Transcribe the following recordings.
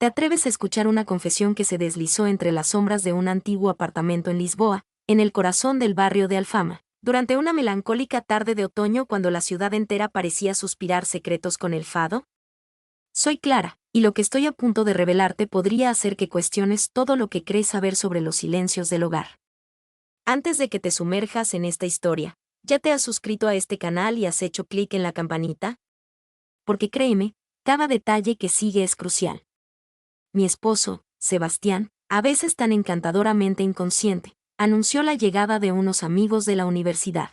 te atreves a escuchar una confesión que se deslizó entre las sombras de un antiguo apartamento en Lisboa, en el corazón del barrio de Alfama, durante una melancólica tarde de otoño cuando la ciudad entera parecía suspirar secretos con el fado. Soy Clara, y lo que estoy a punto de revelarte podría hacer que cuestiones todo lo que crees saber sobre los silencios del hogar. Antes de que te sumerjas en esta historia, ¿ya te has suscrito a este canal y has hecho clic en la campanita? Porque créeme, cada detalle que sigue es crucial. Mi esposo, Sebastián, a veces tan encantadoramente inconsciente, anunció la llegada de unos amigos de la universidad.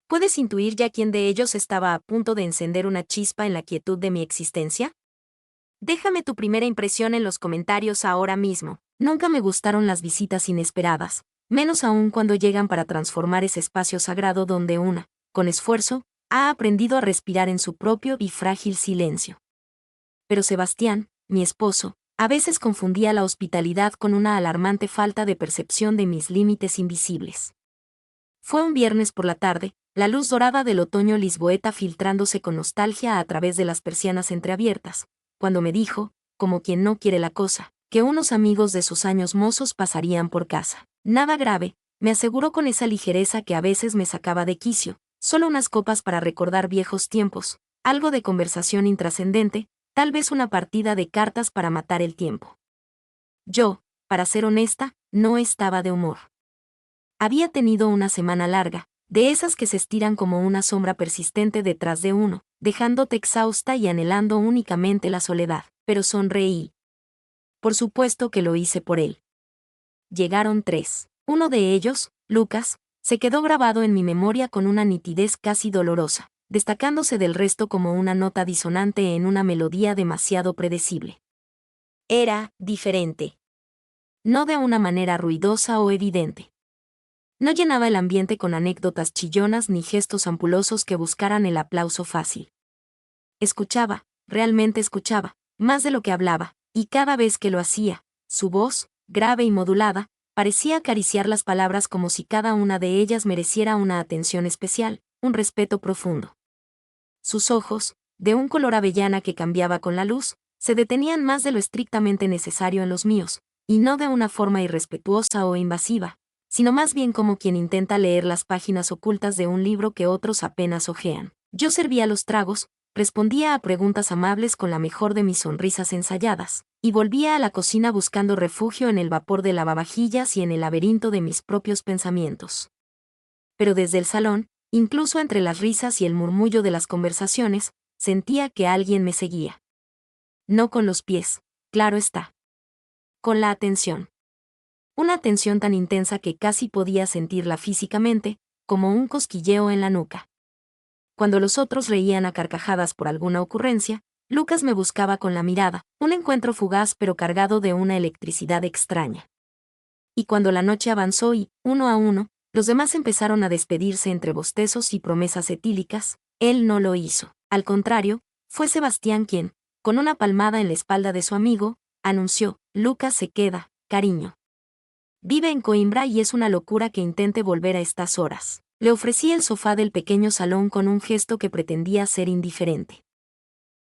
¿Puedes intuir ya quién de ellos estaba a punto de encender una chispa en la quietud de mi existencia? Déjame tu primera impresión en los comentarios ahora mismo. Nunca me gustaron las visitas inesperadas, menos aún cuando llegan para transformar ese espacio sagrado donde una, con esfuerzo, ha aprendido a respirar en su propio y frágil silencio. Pero Sebastián, mi esposo, a veces confundía la hospitalidad con una alarmante falta de percepción de mis límites invisibles. Fue un viernes por la tarde, la luz dorada del otoño lisboeta filtrándose con nostalgia a través de las persianas entreabiertas, cuando me dijo, como quien no quiere la cosa, que unos amigos de sus años mozos pasarían por casa. Nada grave, me aseguró con esa ligereza que a veces me sacaba de quicio, solo unas copas para recordar viejos tiempos, algo de conversación intrascendente, tal vez una partida de cartas para matar el tiempo. Yo, para ser honesta, no estaba de humor. Había tenido una semana larga, de esas que se estiran como una sombra persistente detrás de uno, dejándote exhausta y anhelando únicamente la soledad, pero sonreí. Por supuesto que lo hice por él. Llegaron 3. Uno de ellos, Lucas, se quedó grabado en mi memoria con una nitidez casi dolorosa, destacándose del resto como una nota disonante en una melodía demasiado predecible. Era diferente. No de una manera ruidosa o evidente. No llenaba el ambiente con anécdotas chillonas ni gestos ampulosos que buscaran el aplauso fácil. Escuchaba, realmente escuchaba, más de lo que hablaba, y cada vez que lo hacía, su voz, grave y modulada, parecía acariciar las palabras como si cada una de ellas mereciera una atención especial, un respeto profundo. Sus ojos, de un color avellana que cambiaba con la luz, se detenían más de lo estrictamente necesario en los míos, y no de una forma irrespetuosa o invasiva, sino más bien como quien intenta leer las páginas ocultas de un libro que otros apenas hojean. Yo servía los tragos, respondía a preguntas amables con la mejor de mis sonrisas ensayadas, y volvía a la cocina buscando refugio en el vapor de lavavajillas y en el laberinto de mis propios pensamientos. Pero desde el salón, incluso entre las risas y el murmullo de las conversaciones, sentía que alguien me seguía. No con los pies, claro está. Con la atención. Una atención tan intensa que casi podía sentirla físicamente, como un cosquilleo en la nuca. Cuando los otros reían a carcajadas por alguna ocurrencia, Lucas me buscaba con la mirada, un encuentro fugaz pero cargado de una electricidad extraña. Y cuando la noche avanzó y, uno a uno, los demás empezaron a despedirse entre bostezos y promesas etílicas, él no lo hizo. Al contrario, fue Sebastián quien, con una palmada en la espalda de su amigo, anunció: Lucas se queda, cariño. Vive en Coimbra y es una locura que intente volver a estas horas. Le ofrecí el sofá del pequeño salón con un gesto que pretendía ser indiferente.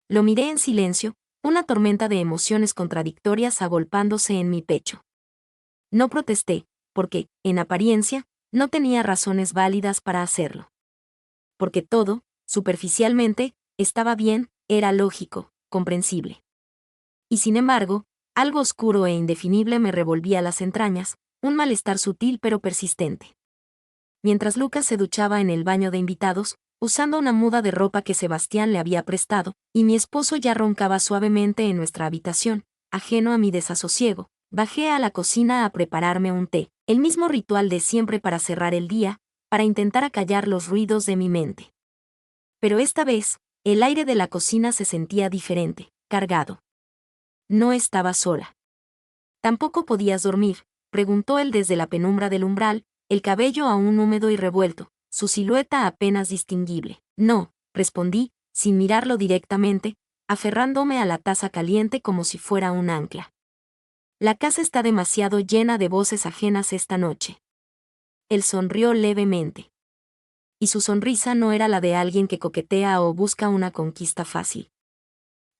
Lo miré en silencio, una tormenta de emociones contradictorias agolpándose en mi pecho. No protesté, porque, en apariencia, no tenía razones válidas para hacerlo. Porque todo, superficialmente, estaba bien, era lógico, comprensible. Y sin embargo, algo oscuro e indefinible me revolvía las entrañas, un malestar sutil pero persistente. Mientras Lucas se duchaba en el baño de invitados, usando una muda de ropa que Sebastián le había prestado, y mi esposo ya roncaba suavemente en nuestra habitación, ajeno a mi desasosiego, bajé a la cocina a prepararme un té, el mismo ritual de siempre para cerrar el día, para intentar acallar los ruidos de mi mente. Pero esta vez, el aire de la cocina se sentía diferente, cargado. No estaba sola. ¿Tampoco podías dormir?, preguntó él desde la penumbra del umbral, el cabello aún húmedo y revuelto, su silueta apenas distinguible. No, respondí, sin mirarlo directamente, aferrándome a la taza caliente como si fuera un ancla. La casa está demasiado llena de voces ajenas esta noche. Él sonrió levemente. Y su sonrisa no era la de alguien que coquetea o busca una conquista fácil.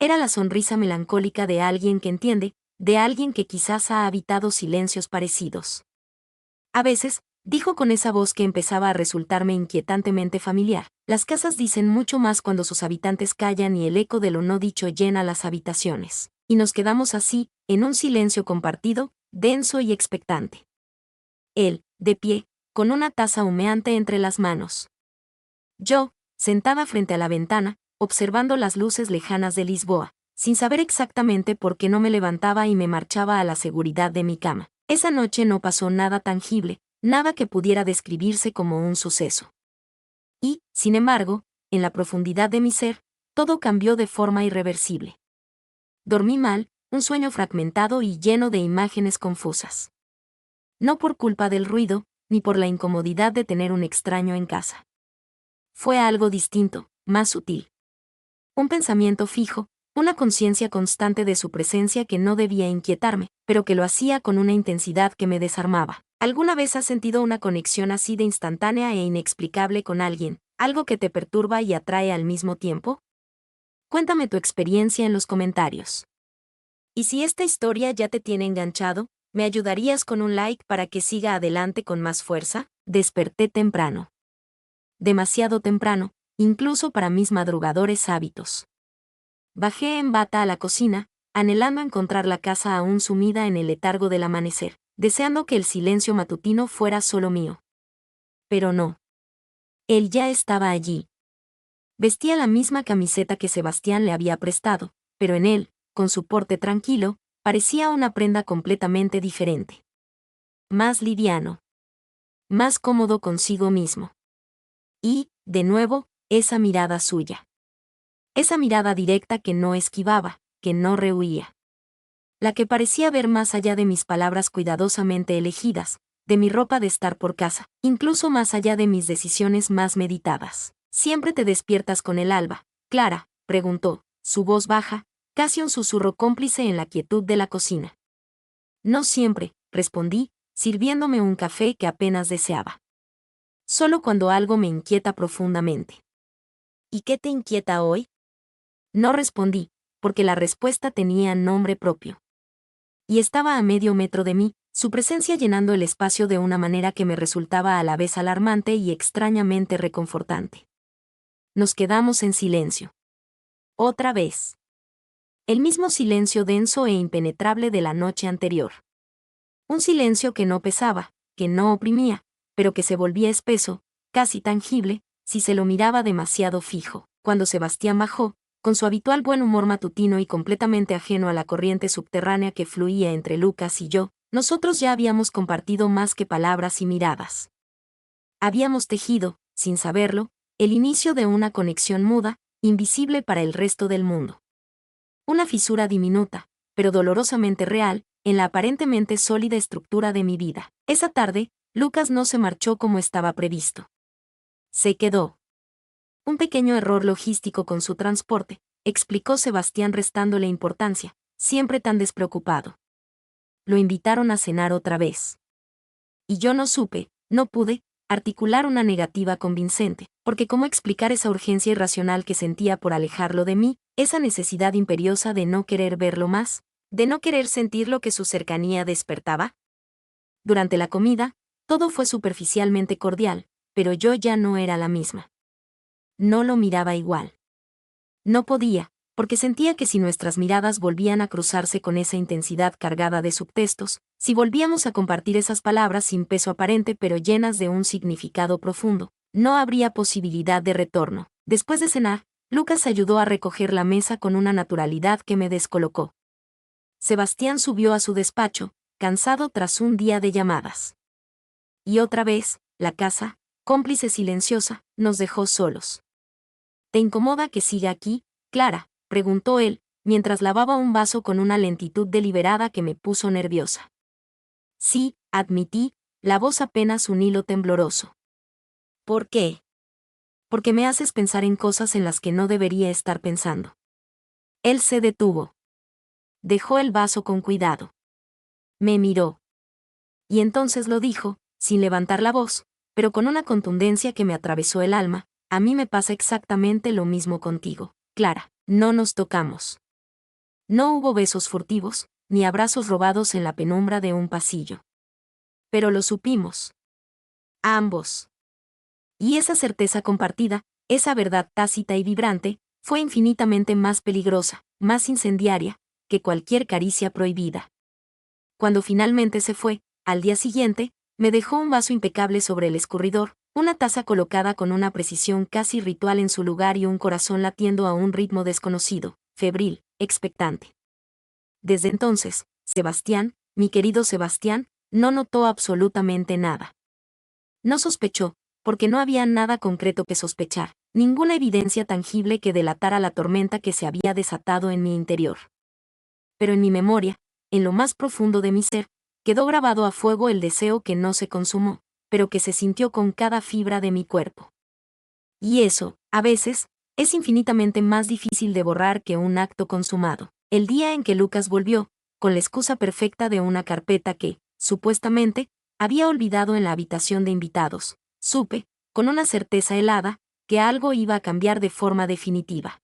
Era la sonrisa melancólica de alguien que entiende, de alguien que quizás ha habitado silencios parecidos. A veces, dijo con esa voz que empezaba a resultarme inquietantemente familiar, las casas dicen mucho más cuando sus habitantes callan y el eco de lo no dicho llena las habitaciones. Y nos quedamos así, en un silencio compartido, denso y expectante. Él, de pie, con una taza humeante entre las manos. Yo, sentada frente a la ventana, observando las luces lejanas de Lisboa, sin saber exactamente por qué no me levantaba y me marchaba a la seguridad de mi cama. Esa noche no pasó nada tangible, nada que pudiera describirse como un suceso. Y, sin embargo, en la profundidad de mi ser, todo cambió de forma irreversible. Dormí mal, un sueño fragmentado y lleno de imágenes confusas. No por culpa del ruido, ni por la incomodidad de tener un extraño en casa. Fue algo distinto, más sutil. Un pensamiento fijo, una conciencia constante de su presencia que no debía inquietarme, pero que lo hacía con una intensidad que me desarmaba. ¿Alguna vez has sentido una conexión así de instantánea e inexplicable con alguien, algo que te perturba y atrae al mismo tiempo? Cuéntame tu experiencia en los comentarios. Y si esta historia ya te tiene enganchado, ¿me ayudarías con un like para que siga adelante con más fuerza? Desperté temprano. Demasiado temprano, incluso para mis madrugadores hábitos. Bajé en bata a la cocina, anhelando encontrar la casa aún sumida en el letargo del amanecer, deseando que el silencio matutino fuera solo mío. Pero no. Él ya estaba allí. Vestía la misma camiseta que Sebastián le había prestado, pero en él, con su porte tranquilo, parecía una prenda completamente diferente. Más liviano. Más cómodo consigo mismo. Y, de nuevo, esa mirada suya. Esa mirada directa que no esquivaba, que no rehuía. La que parecía ver más allá de mis palabras cuidadosamente elegidas, de mi ropa de estar por casa, incluso más allá de mis decisiones más meditadas. ¿Siempre te despiertas con el alba, Clara?, preguntó, su voz baja, casi un susurro cómplice en la quietud de la cocina. No siempre, respondí, sirviéndome un café que apenas deseaba. Solo cuando algo me inquieta profundamente. ¿Y qué te inquieta hoy? No respondí, porque la respuesta tenía nombre propio. Y estaba a medio metro de mí, su presencia llenando el espacio de una manera que me resultaba a la vez alarmante y extrañamente reconfortante. Nos quedamos en silencio. Otra vez. El mismo silencio denso e impenetrable de la noche anterior. Un silencio que no pesaba, que no oprimía, pero que se volvía espeso, casi tangible, si se lo miraba demasiado fijo. Cuando Sebastián bajó, con su habitual buen humor matutino y completamente ajeno a la corriente subterránea que fluía entre Lucas y yo, nosotros ya habíamos compartido más que palabras y miradas. Habíamos tejido, sin saberlo, el inicio de una conexión muda, invisible para el resto del mundo. Una fisura diminuta, pero dolorosamente real, en la aparentemente sólida estructura de mi vida. Esa tarde, Lucas no se marchó como estaba previsto. Se quedó. Un pequeño error logístico con su transporte, explicó Sebastián restándole importancia, siempre tan despreocupado. Lo invitaron a cenar otra vez. Y yo no supe, no pude, articular una negativa convincente, porque cómo explicar esa urgencia irracional que sentía por alejarlo de mí, esa necesidad imperiosa de no querer verlo más, de no querer sentir lo que su cercanía despertaba. Durante la comida, todo fue superficialmente cordial, pero yo ya no era la misma. No lo miraba igual. No podía, porque sentía que si nuestras miradas volvían a cruzarse con esa intensidad cargada de subtextos, si volvíamos a compartir esas palabras sin peso aparente pero llenas de un significado profundo, no habría posibilidad de retorno. Después de cenar, Lucas ayudó a recoger la mesa con una naturalidad que me descolocó. Sebastián subió a su despacho, cansado tras un día de llamadas. Y otra vez, la casa, cómplice silenciosa, nos dejó solos. ¿Te incomoda que siga aquí, Clara?, preguntó él, mientras lavaba un vaso con una lentitud deliberada que me puso nerviosa. Sí, admití, la voz apenas un hilo tembloroso. ¿Por qué? Porque me haces pensar en cosas en las que no debería estar pensando. Él se detuvo. Dejó el vaso con cuidado. Me miró. Y entonces lo dijo, sin levantar la voz, pero con una contundencia que me atravesó el alma: a mí me pasa exactamente lo mismo contigo, Clara. No nos tocamos. No hubo besos furtivos, ni abrazos robados en la penumbra de un pasillo. Pero lo supimos. Ambos. Y esa certeza compartida, esa verdad tácita y vibrante, fue infinitamente más peligrosa, más incendiaria, que cualquier caricia prohibida. Cuando finalmente se fue, al día siguiente, me dejó un vaso impecable sobre el escurridor, una taza colocada con una precisión casi ritual en su lugar y un corazón latiendo a un ritmo desconocido, febril, expectante. Desde entonces, Sebastián, mi querido Sebastián, no notó absolutamente nada. No sospechó, porque no había nada concreto que sospechar, ninguna evidencia tangible que delatara la tormenta que se había desatado en mi interior. Pero en mi memoria, en lo más profundo de mi ser, quedó grabado a fuego el deseo que no se consumó, pero que se sintió con cada fibra de mi cuerpo. Y eso, a veces, es infinitamente más difícil de borrar que un acto consumado. El día en que Lucas volvió, con la excusa perfecta de una carpeta que, supuestamente, había olvidado en la habitación de invitados, supe, con una certeza helada, que algo iba a cambiar de forma definitiva.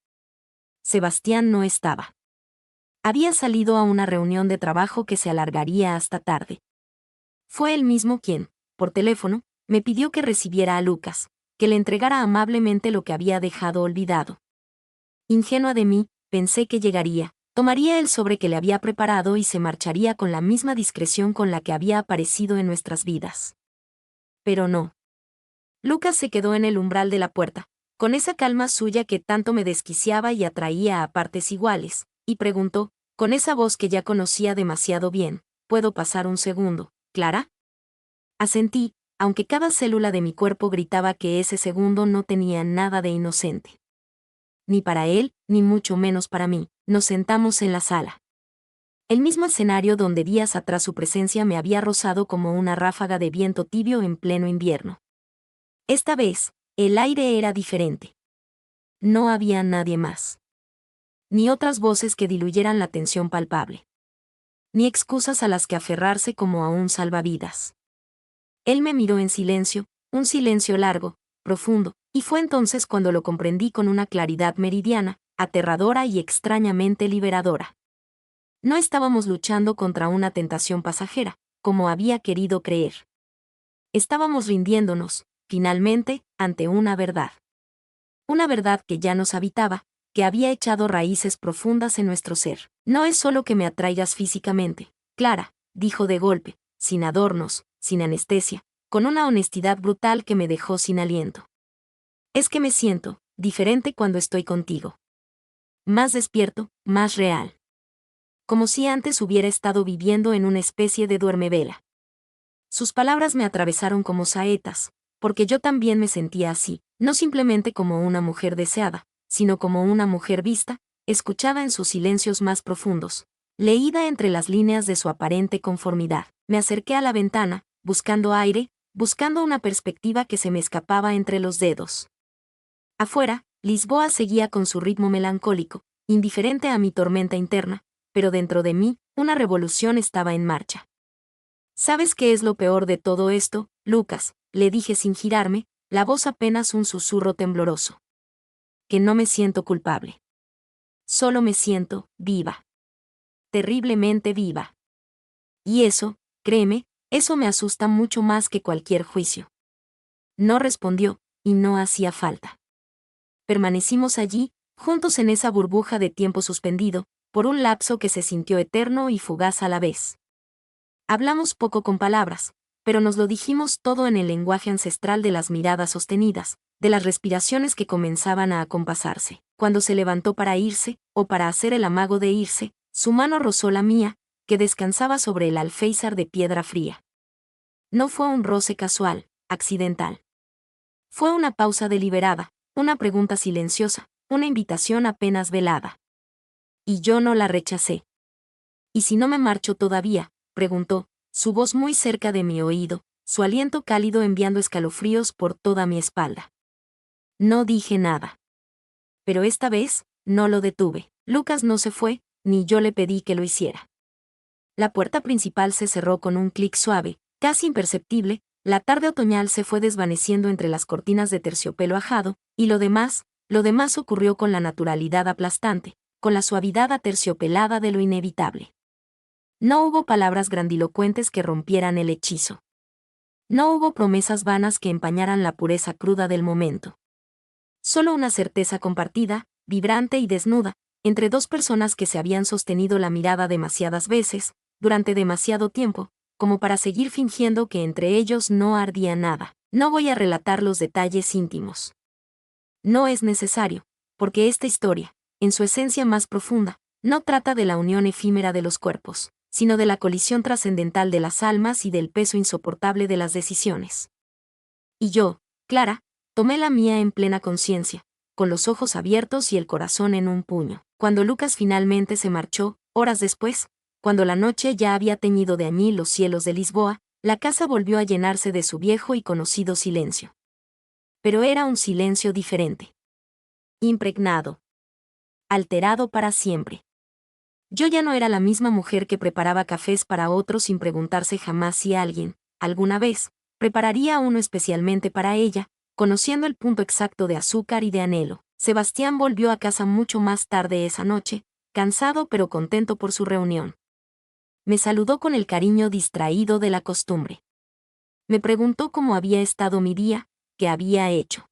Sebastián no estaba. Había salido a una reunión de trabajo que se alargaría hasta tarde. Fue él mismo quien, por teléfono, me pidió que recibiera a Lucas, que le entregara amablemente lo que había dejado olvidado. Ingenua de mí, pensé que llegaría, tomaría el sobre que le había preparado y se marcharía con la misma discreción con la que había aparecido en nuestras vidas. Pero no. Lucas se quedó en el umbral de la puerta, con esa calma suya que tanto me desquiciaba y atraía a partes iguales, y preguntó, con esa voz que ya conocía demasiado bien, ¿puedo pasar un segundo, Clara? Asentí, aunque cada célula de mi cuerpo gritaba que ese segundo no tenía nada de inocente. Ni para él, ni mucho menos para mí, nos sentamos en la sala. El mismo escenario donde días atrás su presencia me había rozado como una ráfaga de viento tibio en pleno invierno. Esta vez, el aire era diferente. No había nadie más. Ni otras voces que diluyeran la tensión palpable. Ni excusas a las que aferrarse como a un salvavidas. Él me miró en silencio, un silencio largo, profundo, y fue entonces cuando lo comprendí con una claridad meridiana, aterradora y extrañamente liberadora. No estábamos luchando contra una tentación pasajera, como había querido creer. Estábamos rindiéndonos, finalmente, ante una verdad. Una verdad que ya nos habitaba, que había echado raíces profundas en nuestro ser. No es solo que me atraigas físicamente, Clara, dijo de golpe, sin adornos, sin anestesia, con una honestidad brutal que me dejó sin aliento. Es que me siento diferente cuando estoy contigo. Más despierto, más real. Como si antes hubiera estado viviendo en una especie de duermevela. Sus palabras me atravesaron como saetas, porque yo también me sentía así, no simplemente como una mujer deseada, sino como una mujer vista, escuchada en sus silencios más profundos, leída entre las líneas de su aparente conformidad. Me acerqué a la ventana, buscando aire, buscando una perspectiva que se me escapaba entre los dedos. Afuera, Lisboa seguía con su ritmo melancólico, indiferente a mi tormenta interna, pero dentro de mí, una revolución estaba en marcha. ¿Sabes qué es lo peor de todo esto, Lucas?, le dije sin girarme, la voz apenas un susurro tembloroso. Que no me siento culpable. Solo me siento viva. Terriblemente viva. Y eso, créeme, eso me asusta mucho más que cualquier juicio. No respondió, y no hacía falta. Permanecimos allí, juntos en esa burbuja de tiempo suspendido, por un lapso que se sintió eterno y fugaz a la vez. Hablamos poco con palabras, pero nos lo dijimos todo en el lenguaje ancestral de las miradas sostenidas, de las respiraciones que comenzaban a acompasarse. Cuando se levantó para irse, o para hacer el amago de irse, su mano rozó la mía, que descansaba sobre el alféizar de piedra fría. No fue un roce casual, accidental. Fue una pausa deliberada, una pregunta silenciosa, una invitación apenas velada. Y yo no la rechacé. ¿Y si no me marcho todavía?, preguntó, su voz muy cerca de mi oído, su aliento cálido enviando escalofríos por toda mi espalda. No dije nada. Pero esta vez, no lo detuve. Lucas no se fue, ni yo le pedí que lo hiciera. La puerta principal se cerró con un clic suave, casi imperceptible, la tarde otoñal se fue desvaneciendo entre las cortinas de terciopelo ajado, y lo demás ocurrió con la naturalidad aplastante, con la suavidad aterciopelada de lo inevitable. No hubo palabras grandilocuentes que rompieran el hechizo. No hubo promesas vanas que empañaran la pureza cruda del momento. Solo una certeza compartida, vibrante y desnuda, entre dos personas que se habían sostenido la mirada demasiadas veces, durante demasiado tiempo, como para seguir fingiendo que entre ellos no ardía nada. No voy a relatar los detalles íntimos. No es necesario, porque esta historia, en su esencia más profunda, no trata de la unión efímera de los cuerpos, sino de la colisión trascendental de las almas y del peso insoportable de las decisiones. Y yo, Clara, tomé la mía en plena conciencia, con los ojos abiertos y el corazón en un puño. Cuando Lucas finalmente se marchó, horas después, cuando la noche ya había teñido de añil los cielos de Lisboa, la casa volvió a llenarse de su viejo y conocido silencio. Pero era un silencio diferente. Impregnado. Alterado para siempre. Yo ya no era la misma mujer que preparaba cafés para otros sin preguntarse jamás si alguien, alguna vez, prepararía uno especialmente para ella, conociendo el punto exacto de azúcar y de anhelo. Sebastián volvió a casa mucho más tarde esa noche, cansado pero contento por su reunión. Me saludó con el cariño distraído de la costumbre. Me preguntó cómo había estado mi día, qué había hecho.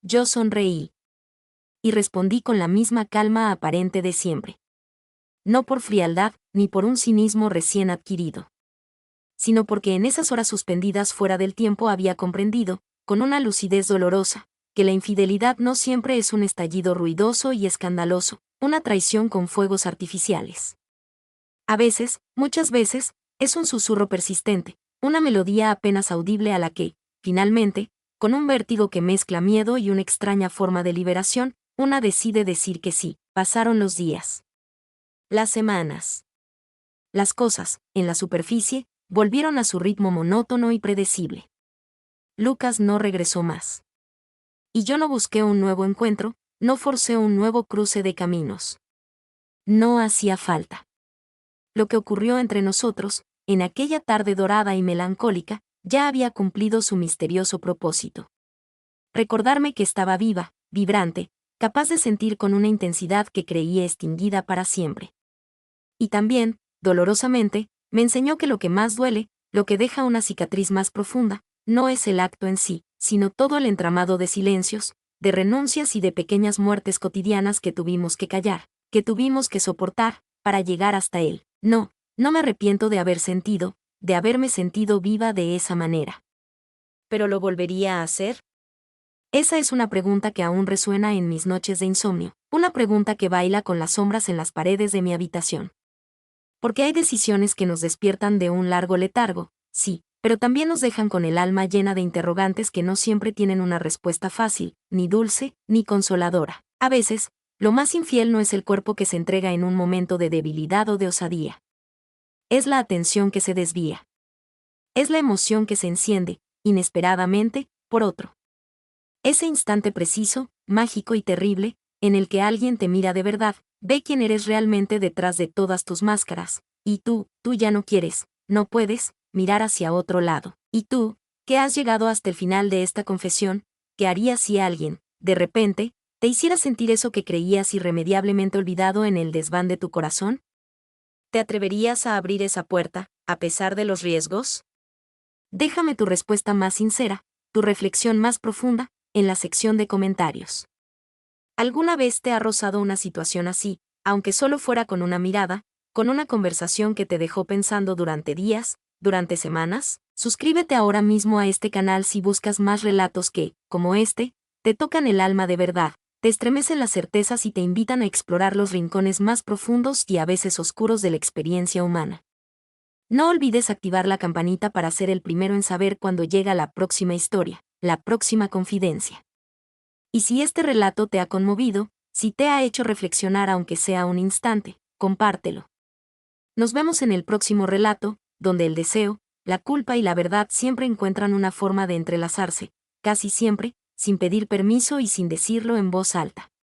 Yo sonreí. Y respondí con la misma calma aparente de siempre. No por frialdad, ni por un cinismo recién adquirido, sino porque en esas horas suspendidas fuera del tiempo había comprendido, con una lucidez dolorosa, que la infidelidad no siempre es un estallido ruidoso y escandaloso, una traición con fuegos artificiales. A veces, muchas veces, es un susurro persistente, una melodía apenas audible a la que, finalmente, con un vértigo que mezcla miedo y una extraña forma de liberación, una decide decir que sí. Pasaron los días. Las semanas. Las cosas, en la superficie, volvieron a su ritmo monótono y predecible. Lucas no regresó más. Y yo no busqué un nuevo encuentro, no forcé un nuevo cruce de caminos. No hacía falta. Lo que ocurrió entre nosotros, en aquella tarde dorada y melancólica, ya había cumplido su misterioso propósito. Recordarme que estaba viva, vibrante, capaz de sentir con una intensidad que creía extinguida para siempre. Y también, dolorosamente, me enseñó que lo que más duele, lo que deja una cicatriz más profunda, no es el acto en sí, sino todo el entramado de silencios, de renuncias y de pequeñas muertes cotidianas que tuvimos que callar, que tuvimos que soportar, para llegar hasta él. No me arrepiento de haberme sentido viva de esa manera. ¿Pero lo volvería a hacer? Esa es una pregunta que aún resuena en mis noches de insomnio, una pregunta que baila con las sombras en las paredes de mi habitación. Porque hay decisiones que nos despiertan de un largo letargo, sí, pero también nos dejan con el alma llena de interrogantes que no siempre tienen una respuesta fácil, ni dulce, ni consoladora. A veces, lo más infiel no es el cuerpo que se entrega en un momento de debilidad o de osadía. Es la atención que se desvía. Es la emoción que se enciende, inesperadamente, por otro. Ese instante preciso, mágico y terrible, en el que alguien te mira de verdad, ve quién eres realmente detrás de todas tus máscaras, y tú ya no quieres, no puedes, mirar hacia otro lado. Y tú, que has llegado hasta el final de esta confesión, ¿qué harías si alguien, de repente, te hiciera sentir eso que creías irremediablemente olvidado en el desván de tu corazón? ¿Te atreverías a abrir esa puerta, a pesar de los riesgos? Déjame tu respuesta más sincera, tu reflexión más profunda, en la sección de comentarios. ¿Alguna vez te ha rozado una situación así, aunque solo fuera con una mirada, con una conversación que te dejó pensando durante días, durante semanas? Suscríbete ahora mismo a este canal si buscas más relatos que, como este, te tocan el alma de verdad, te estremecen las certezas y te invitan a explorar los rincones más profundos y a veces oscuros de la experiencia humana. No olvides activar la campanita para ser el primero en saber cuando llega la próxima historia, la próxima confidencia. Y si este relato te ha conmovido, si te ha hecho reflexionar aunque sea un instante, compártelo. Nos vemos en el próximo relato, donde el deseo, la culpa y la verdad siempre encuentran una forma de entrelazarse, casi siempre, sin pedir permiso y sin decirlo en voz alta.